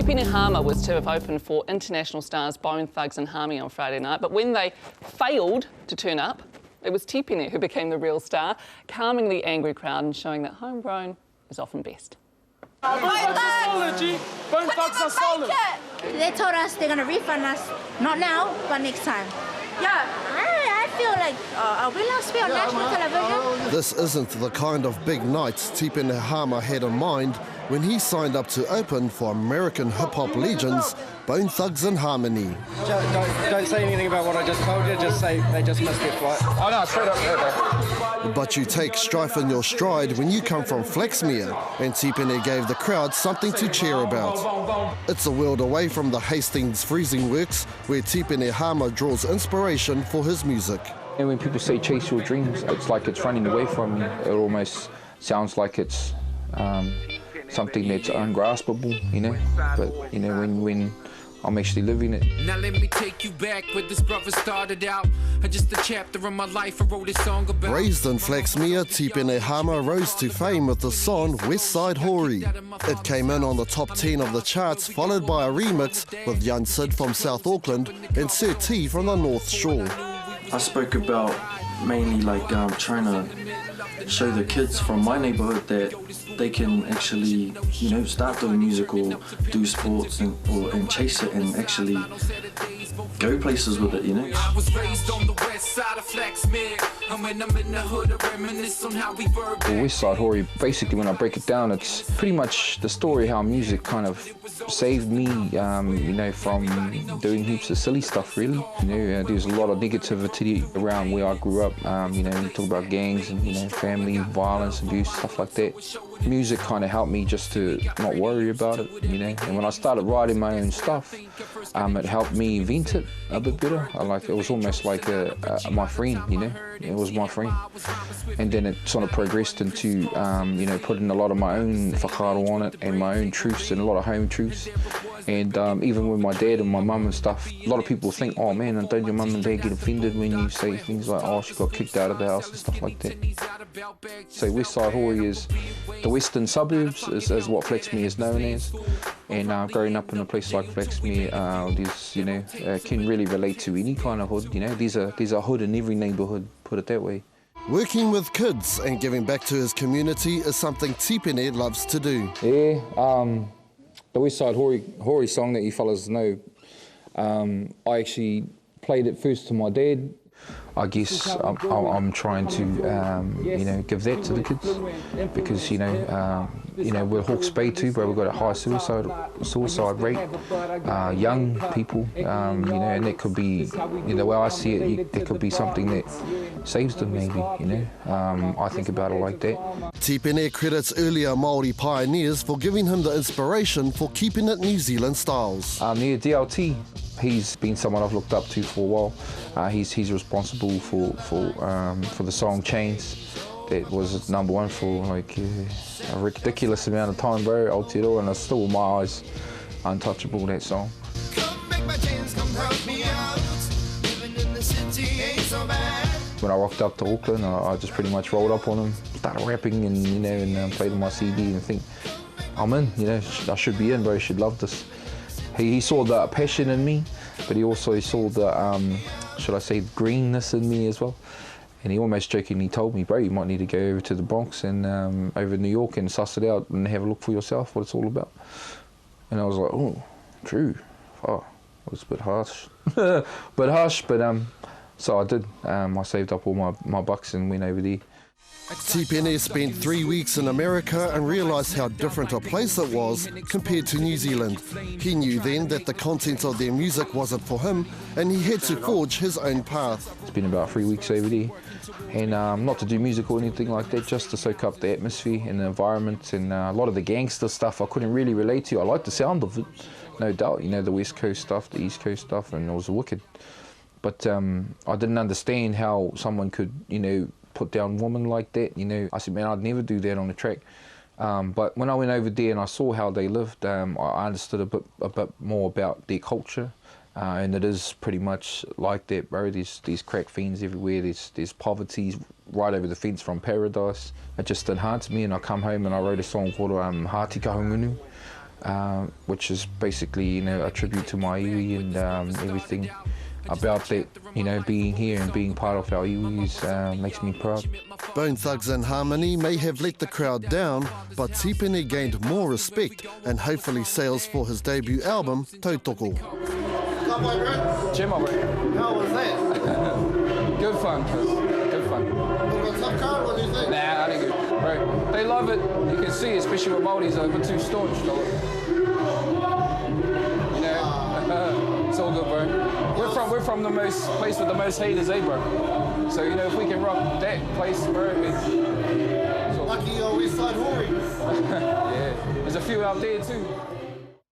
Tipene was to have opened for international stars Bone Thugs and Harmony on Friday night, but when they failed to turn up, it was Tipene who became the real star, calming the angry crowd and showing that homegrown is often best. Bone Thugs are solid, G. Bone Thugs are solid. They told us they're gonna refund us, not now, but next time. Yeah, I feel like, are we allowed to be on national television? This isn't the kind of big nights Tipene had in mind when he signed up to open for American hip-hop legends Bone Thugs and Harmony. Don't say anything about what I just told you, just say they just missed their flight. Oh no, straight up there. But you take strife in your stride when you come from Flaxmere, and Tipene gave the crowd something to cheer about. It's a world away from the Hastings freezing works, where Tipene draws inspiration for his music. And when people say chase your dreams, it's like it's running away from you. It almost sounds like it's something that's ungraspable, you know. But you know, when I'm actually living it. Now let me take you back where this brother started out. Just a chapter of my life I wrote a song about. Raised in Flaxmere, Tipene rose to fame with the song West Side Hori. It came in on the top 10 of the charts, followed by a remix with Young Sid from South Auckland and Sir T from the North Shore. I spoke about mainly like trying to show the kids from my neighborhood that they can actually, you know, start doing music or do sports and chase it and actually go places with it, you know. I was raised on the west side of Flaxmere, and when I'm in the hood, I reminisce on how we were. The West Side Hori, basically when I break it down, it's pretty much the story how music kind of saved me, you know, from doing heaps of silly stuff, really. You know, there's a lot of negativity around where I grew up. You know, you talk about gangs and, you know, family violence, abuse, stuff like that. Music kind of helped me just to not worry about it, you know. And when I started writing my own stuff, it helped me vent it a bit better. It was almost like my friend, you know. It was my friend. And then it sort of progressed into, you know, putting a lot of my own whakaaro on it and my own truths and a lot of home truths. And even with my dad and my mum and stuff, a lot of people think, oh man, and don't your mum and dad get offended when you say things like, oh, she got kicked out of the house and stuff like that. So West Side Hori is the western suburbs, is what Flaxmere is known as. And growing up in a place like Flaxmere, there's, you know, can really relate to any kind of hood, you know. There's a hood in every neighbourhood, put it that way. Working with kids and giving back to his community is something Tipene loves to do. Yeah, the West Side Hori song that you fellas know, I actually played it first to my dad. I guess I'm trying to, you know, give that to the kids because, you know, we're Hawke's Bay too, but we've got a high suicide rate. Young people, you know, and that could be, you know, the way I see it, there could be something that saves them maybe, you know. I think about it like that. Tipene credits earlier Māori pioneers for giving him the inspiration for keeping it New Zealand styles. Yeah, DLT. He's been someone I've looked up to for a while. He's responsible for the song Chains. That was #1 for like a ridiculous amount of time, bro, Aotearoa, and it's still in my eyes untouchable, that song. When I rocked up to Auckland, I just pretty much rolled up on him, started rapping and, you know, and played on my CD and think, I'm in, you know, I should be in, bro, you should love this. He saw the passion in me, but he also saw the, should I say, greenness in me as well. And he almost jokingly told me, bro, you might need to go over to the Bronx and over New York and suss it out and have a look for yourself, what it's all about. And I was like, oh, true. Oh, it was a bit harsh. So I did. I saved up all my bucks and went over there. Tipene spent 3 weeks in America and realised how different a place it was compared to New Zealand. He knew then that the content of their music wasn't for him and he had to forge his own path. It's been about 3 weeks over there, and not to do music or anything like that, just to soak up the atmosphere and the environment, and a lot of the gangster stuff I couldn't really relate to. I like the sound of it, no doubt, you know, the West Coast stuff, the East Coast stuff, and it was wicked. But I didn't understand how someone could, you know, put down women like that, you know. I said, man, I'd never do that on the track. But when I went over there and I saw how they lived, I understood a bit more about their culture. And it is pretty much like that, bro. There's crack fiends everywhere. There's poverty right over the fence from paradise. It just enhanced me, and I come home and I wrote a song called Hāti Kahungunu. which is basically, you know, a tribute to my iwi and everything about that, you know, being here and being part of our iwi makes me proud. Bone Thugs and Harmony may have let the crowd down, but Tipene gained more respect and hopefully sales for his debut album, Tautoko. Gemma, bro. How was that? Good fun, Chris. Good fun. Tough crowd, what do you think? Nah, I think good. Bro, they love it. You can see, especially with Māoris, they're a bit too staunch, though. You know, it's all good, bro. We're from the place with the most haters, eh, bro? So, you know, if we can rock that place, bro, Lucky West Side Hori. yeah, there's a few out there too.